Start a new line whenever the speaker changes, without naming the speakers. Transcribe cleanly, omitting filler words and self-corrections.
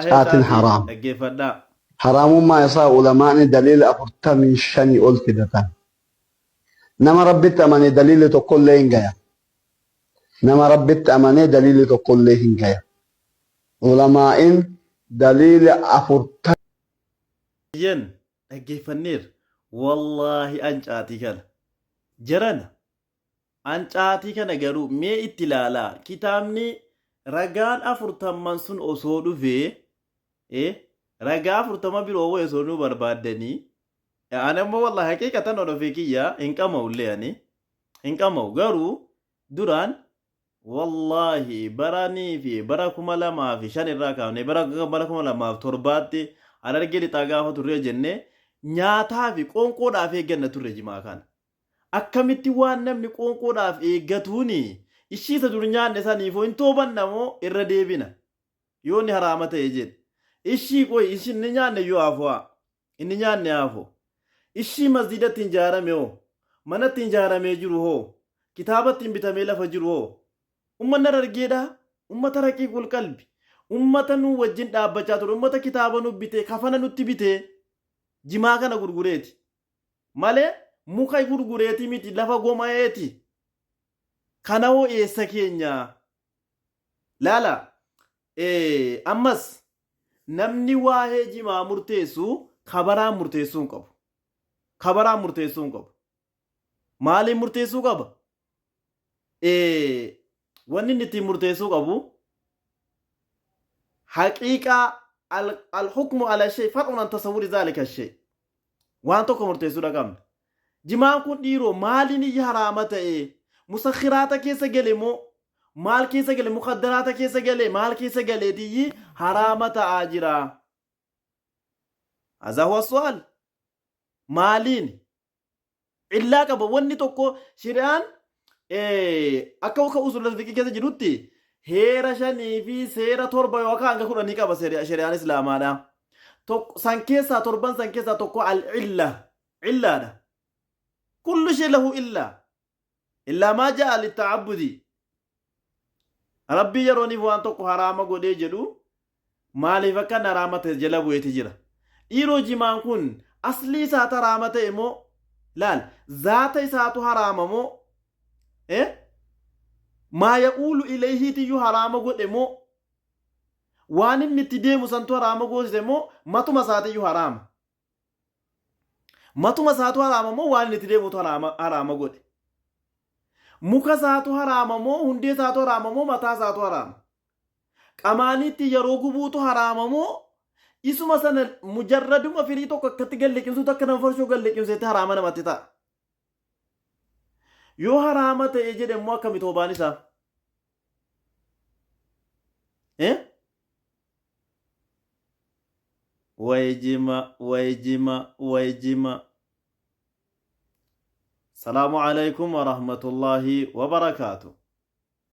Caatiin haraam. Haraamummaa isaa ulamaani daliila 45 ol fidatan. Nama rabbitti amanee daliilli tokkollee hin gaya. Nama rabbitti amanee daliilli tokkollee hin gaya. Ulamaa'in daliila 40
yen dhaggeeffanneer wallaahi ancaatii kana jarana ancaatii kana garuu mee itti ilaalaa kitaabni ragaan 40 sun osoo dhufee ragaa 40 biroo wayii osoo nu barbaaddanii ani ammoo wallaahi haqiiqatan odofee kiyya hin qama'ullee ani hin qama'u garuu duraan wallaahi baranii fi bara 2005 irraa kaafne bara 2007tti Harargee lixaa gaafa turre jenne nyaataa fi qoonqoodhaaf eegganna turre jimaa kana. Akkamitti waan namni qoonqoodhaaf eeggatuuni ishiisa dur nyaanne saniifoo hin toobannamoo irra deebina. Yoo inni haraama ta'e jedhe. Ishii qoy ishin ni nyaanne yoo hafu'a. Inni nyaanne hafu. Ishii masjidatti hin ijaarame hoo. Manatti hin ijaaramee jiru hoo. Kitaabatti hin bitamee lafa jiru hoo. Uummanni Harargeedhaa. Uummata raqiiqul qalbi. Ummata nu wajjin dhaabbachaa ture ummata kitaaba nu bitee kafana nutti bitee jimaa kana gurgureeti malee muka gurgureeti miti lafa gomaeeti kana hoo eessa keenya laala ammas namni waa'ee jimaa murteessu kabaraan murteessuu hin qabu kabaraan murteessuu hin qabu maaliin murteessuu qaba wanni inni ittiin murteessuu qabu حقيقة الحكم على شيء فرق عن تصور ذلك الشيء وان توكو مرتسو رقم جماعة كون ديرو مالي ني حرامة مسخرات كيسا گلي مو مال كيسا گلي مخدرات كيسا گلي مال كيسا گلي دي حرامة آجرا هذا هو السؤال مالين إلا كبا وني توكو شريان أكاوكا أصول الفكي كيسا جنوتي heera shanii fi seera torba yookaan hanga 10 qaba shari'aan islaamaadha. San keessaa torban san keessaa tokko illaadha. Kullu shay lahu illaa maa ja'a litta'abbudi. Rabbi yerooniif waan tokko haraama godhee jedhu maaliif akka haraama ta'e jala bu'eeti jira. Dhiiroo jimaan kun aslii isaatu haraama ta'e moo laal zaata isaatu haraama moo ما يقول إليه تيجو حرام قد مو وان متدي مسنتو حرام قد مو ما تو مساتي يو حرام ما تو مساتو حرام مو وان متدي مو حرام قد muka saatu haraama moo hundee saatu haraama moo mataa saatu haraama qamaanitti yeroo gubuutu haraama moo isuma sana mujarraduma firii tokko akkatti galleqimsu takka nama farshoo galleqimseetti haraama namatti ta'a yoo haraama ta'e jedhamu akkami toobaan isaa wayjima السلام عليكم ورحمة الله وبركاته